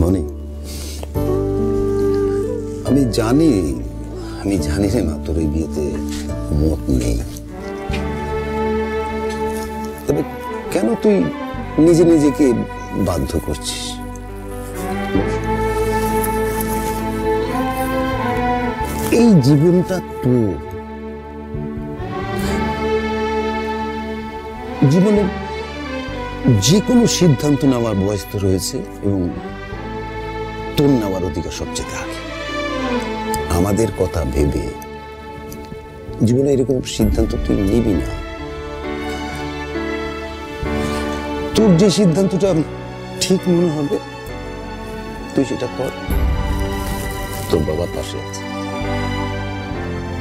মনি, আমি জানি রে মা, তোর এই বিয়েতে মত নেই। তবে কেন তুই নিজে নিজেকে বাধ্য করছিস? এই জীবনটা তোর। জীবনের যে কোনো সিদ্ধান্ত নেওয়ার বয়স তো রয়েছে, এবং তোর নেওয়ার অধিকার সবচেয়ে আগে। আমাদের কথা ভেবে জীবনে এরকম সিদ্ধান্ত তুই নিবি না। তোর যে সিদ্ধান্তটা ঠিক মনে হবে তুই সেটা কর, তোর বাবার পাশে আছে।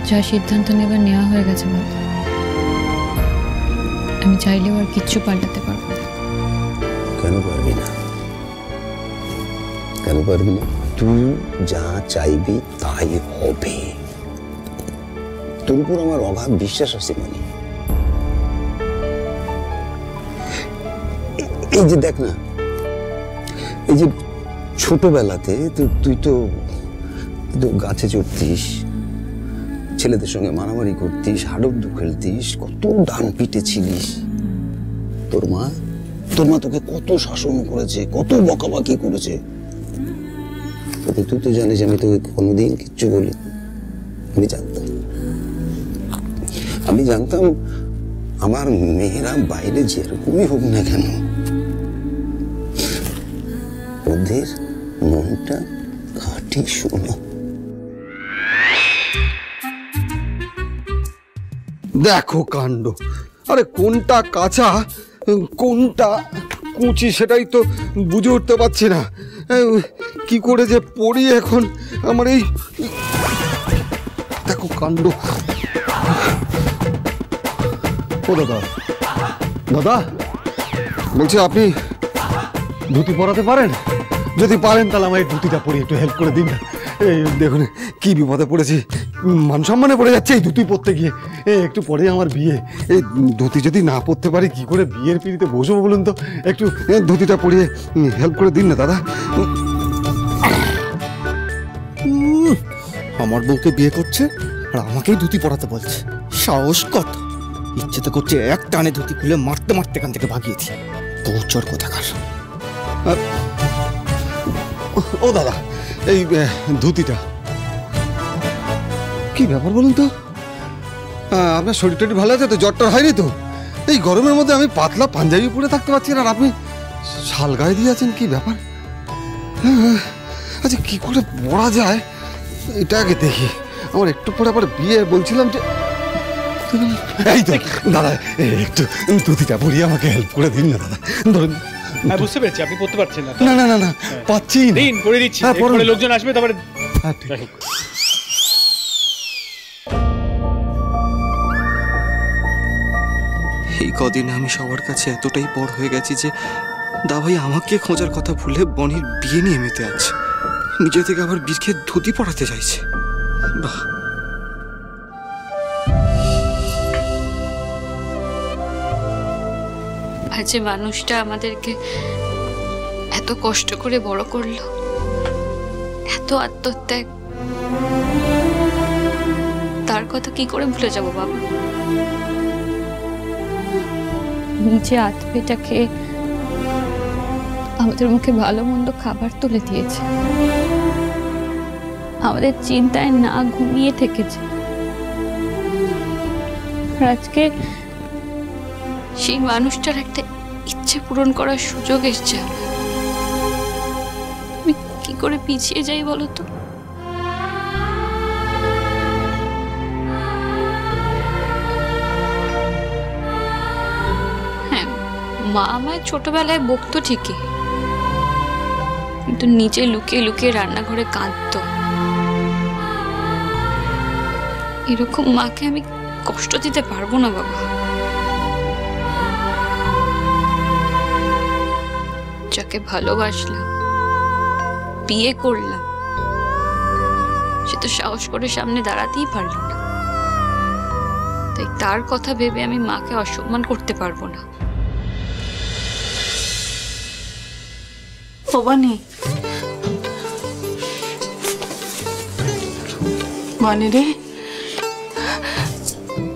যা সিদ্ধান্ত নেবার নেওয়া হয়ে গেছে বাবা, আমি চাইলেও আর কিচ্ছু পাল্টাতে পারবো না। কেন পারবি না? কেন পারবি না? তুই যা চাইবি তাই হবে। তোর উপর আমার অগাধ বিশ্বাস আছে মনে। এই যে দেখ না, এই যে ছোটবেলাতে তুই তো গাছে চড়তিস, ছেলেদের সঙ্গে মারামারি করতিস, হাডুডু খেলতিস, কত ডান পিটে ছিলিস। তোর মা তোকে কত শাসন করেছে, কত বকাবকি করেছে। তুই তো জানিস আমি তোকে কোনোদিন কিচ্ছু বলি। আমি জানতাম আমার মেয়েরা বাইরে যেরকমই হোক না কেন, ওদের মনটা খাঁটি শোনা। দেখো কাণ্ড! আরে কোনটা কাঁচা কোনটা কুচি সেটাই তো বুঝে উঠতে পারছি না। কি করে যে পড়ি এখন আমার এই, দেখো কাণ্ড। ও দাদা, বলছি আপনি ধুতি পরাতে পারেন? যদি পারেন তাহলে আমার এই ধুতিটা পরিয়ে একটু হেল্প করে দিন না। এই দেখুন কি বিপদে পড়েছি, মান সম্মানে পড়ে যাচ্ছে এই ধুতি পরতে গিয়ে। একটু পরে আমার বিয়ে, এই ধুতি যদি না পরতে পারি কি করে বিয়ের পিড়িতে বসবো বলুন তো? একটু ধুতিটা পরিয়ে হেল্প করে দিন না দাদা। আমার বউকে বিয়ে করছে আর আমাকেই ধুতি পরাতে বলছে, সাহস কত! ইচ্ছে তো করছে এক টানে ধুতি খুলে মারতে মারতে এখান থেকে ভাগিয়েছি। পৌঁছর কোথাকার। ও দাদা, এই ধুতিটা কি ব্যাপার বলুন তো? আপনার শরীর টরীর ভালো আছে তো? জ্বরটা হয়নি তো? এই গরমের মধ্যে আমি পাতলা পাঞ্জাবি পরে থাকতে পারছি না, আর আপনি শাল গায়ে দিয়ে আছেন, কি ব্যাপার? আচ্ছা কি করে পড়া যায় এটা আগে দেখি। আমার একটু পরে আবার বিয়ে, বলছিলাম যে এই তো দাদা, একটু ধুতিটা পরিয়ে আমাকে হেল্প করে দিন না দাদা। ধরুন। বুঝতে পেরেছি আপনি পড়তে পারছেন না। না না না না, পাচ্ছি না। দিন করে দিচ্ছি, পরে লোকজন আসবে তারপরে। এই কদিন আমি সবার কাছে এতটাই বড় হয়ে গেছি যে দাভাই আমাকে খোঁজার কথা ভুলে বনির বিয়ে নিয়ে মেতে আছে। নিজে থেকে আবার বীরকে ধুতি পড়াতে চাইছে। বাহ! আর যে মানুষটা আমাদেরকে এত কষ্ট করে বড় করলো, এত আত্মত্যাগ, তার কথা কি করে ভুলে যাব বাবা? নিজে আত্মেটা খেয়ে আমাদের মুখে ভালো মন্দ খাবার তুলে দিয়েছে, আমাদের চিন্তায় না ঘুমিয়ে থেকেছে। আজকে সেই মানুষটার একটা ইচ্ছে পূরণ করার সুযোগ এসছে। আমি কি করে পিছিয়ে যাই বলো তো? হ্যাঁ, মা আমায় ছোটবেলায় বকতো ঠিকই, কিন্তু নিচে লুকিয়ে লুকিয়ে রান্নাঘরে কাঁদতো। এরকম মাকে আমি কষ্ট দিতে পারবো না বাবা। যাকে ভালোবাসলাম, বিয়ে করলাম, সে তো সাহস করে সামনে দাঁড়াতেই পারল না। তাই তার কথা ভেবে আমি মাকে অসম্মান করতে পারবো না। ভবানী, বনি রে,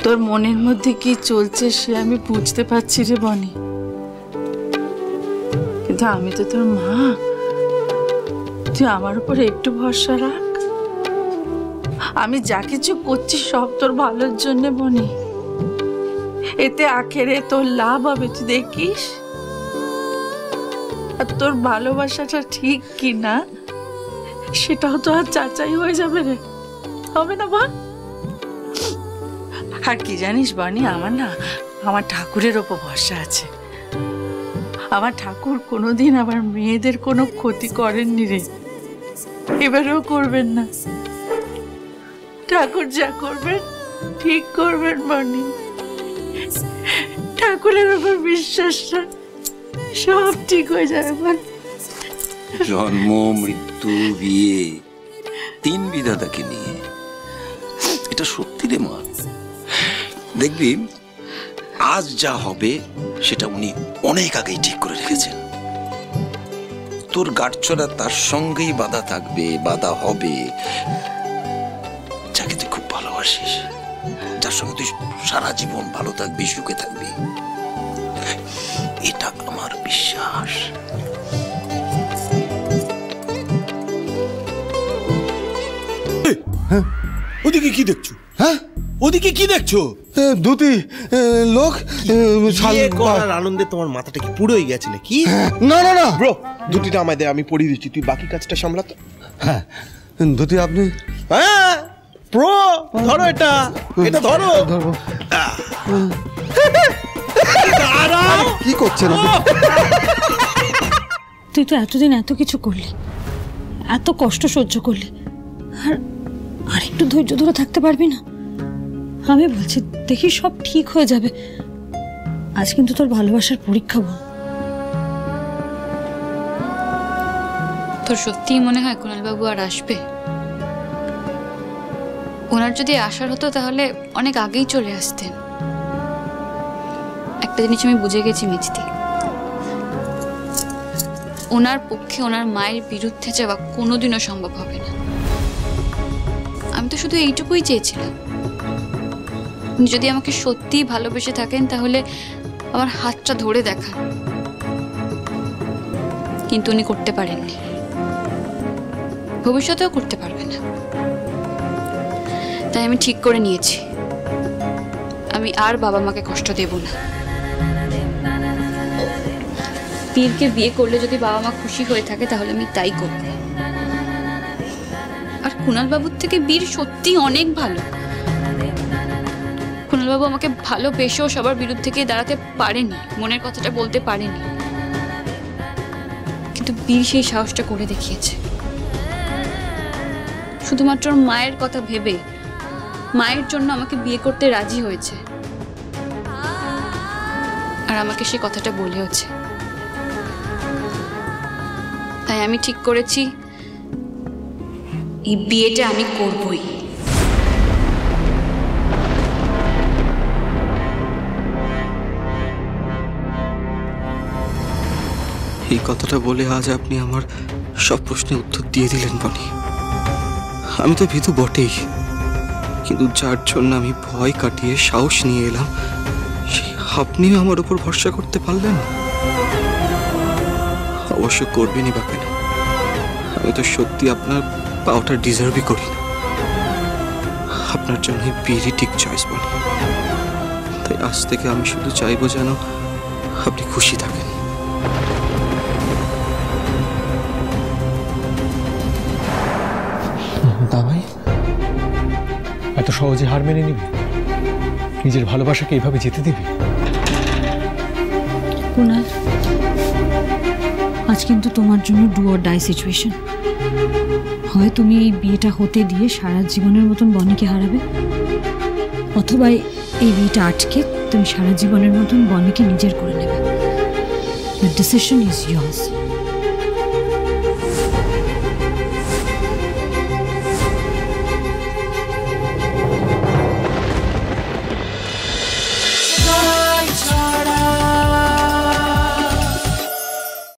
তোর মনের মধ্যে কি চলছে সে আমি বুঝতে পারছি রে বনি, কিন্তু আমি তো তোর মা, তুই আমার উপর একটু ভরসা রাখ। আমি যা কিছু করছি সব তোর ভালোর জন্য বনি, এতে আখেরে তোর লাভ হবে, তুই দেখিস। আর তোর ভালোবাসাটা ঠিক কি না সেটাও তো আর যাচাই হয়ে যাবে রে, হবে না বল? আর কি জানিস বনি, আমার ঠাকুরের ওপর ভরসা আছে। আমার ঠাকুর কোনোদিন আমার মেয়েদের কোনো ক্ষতি করেননি রে, এবারেও করবেন না। ঠাকুর যা করবেন ঠিক করবেন বনি, ঠাকুরের ওপর বিশ্বাস রাখ, সব ঠিক হয়ে যাবে বল। জন্ম, মৃত্যু, বিয়ে, 3 বিধাতাকে নিয়ে, এটা সত্যি রে মা। দেখবি আজ যা হবে সেটা উনি অনেক আগেই ঠিক করে রেখেছেন। তোর গাঁটছড়া তার সঙ্গেই বাধা থাকবে, বাধা হবে, যাকে তুই খুব ভালোবাসিস, যার সঙ্গে তুই সারা জীবন ভালো থাকবি, সুখে থাকবি, এটা আমার বিশ্বাস। ওদিকে কি দেখছো? হ্যাঁ, ওদিকে কি দেখছো? দুটি লোক বিয়ে করার আনন্দে তোমার মাথাটা কি পুরো হয়ে গেছে নাকি? না না না ব্রো, দুটিটা আমায় দে, আমি পড়িয়ে দিচ্ছি, তুই বাকি কাজটা সামলাতো। হ্যাঁ, দুটি আপনি। হ্যাঁ ব্রো, ধরো এটা, এটা ধরো। ধরবো। দাঁড়াও। কি করছেন আপনি? তুই তো এতদিন এত কিছু করলি, এত কষ্ট সহ্য করলি, আর একটু ধৈর্য ধরে থাকতে পারবি না? আমি বলছি দেখি সব ঠিক হয়ে যাবে। আজ কিন্তু তোর ভালোবাসার পরীক্ষা বল। তোর সত্যিই মনে হয় কুণালবাবু আর আসবে? ওনার যদি আসার হতো তাহলে অনেক আগেই চলে আসতেন। একটা জিনিস আমি বুঝে গেছি মিষ্টি, ওনার পক্ষে ওনার মায়ের বিরুদ্ধে যাওয়া কোনোদিনও সম্ভব হবে না। আমি তো শুধু এইটুকুই চেয়েছিলাম, উনি যদি আমাকে সত্যিই ভালোবেসে থাকেন তাহলে আমার হাতটা ধরে দেখান, কিন্তু উনি করতে পারেননি, ভবিষ্যতেও করতে পারবে না। তাই আমি ঠিক করে নিয়েছি আমি আর বাবা মাকে কষ্ট দেব না। বীরকে বিয়ে করলে যদি বাবা মা খুশি হয়ে থাকে তাহলে আমি তাই করব। আর কুণালবাবুর থেকে বীর সত্যি অনেক ভালো। কুণালবাবু আমাকে ভালোবেসেও সবার বিরুদ্ধে গিয়ে দাঁড়াতে পারেনি, মনের কথাটা বলতে পারেনি, কিন্তু বীর সেই সাহসটা করে দেখিয়েছে। শুধুমাত্র মায়ের কথা ভেবে মায়ের জন্য আমাকে বিয়ে করতে রাজি হয়েছে, আর আমাকে সে কথাটা বলেওছে। তাই আমি ঠিক করেছি এই বিয়েটা আমি করবই। এই কথাটা বলে আজ আপনি আমার সব প্রশ্নের উত্তর দিয়ে দিলেন বনি। আমি তো ভীতু বটেই, কিন্তু যার জন্য আমি ভয় কাটিয়ে সাহস নিয়ে এলাম, সেই আপনিও আমার উপর ভরসা করতে পারলেন। অবশ্য করবেনই বা কেন, আমি তো সত্যি আপনার পাওয়াটা ডিজার্ভই করি না। আপনার জন্য বিয়েরই ঠিক চয়েস বনি। তাই আজ থেকে আমি শুধু চাইবো যেন আপনি খুশি থাকেন। দাবাই এত সহজে হার মেনে নিবি? নিজের ভালোবাসাকে এইভাবে যেতে দিবি? কুণাল, আজ কিন্তু তোমার জন্য ডু অর ডাই সিচুয়েশন। হয় তুমি এই বিয়েটা হতে দিয়ে সারা জীবনের মতন বনিকে হারাবে, অথবা এই বিয়েটা আটকে তুমি সারা জীবনের মতন বনিকে নিজের করে নেবে। The decision is years.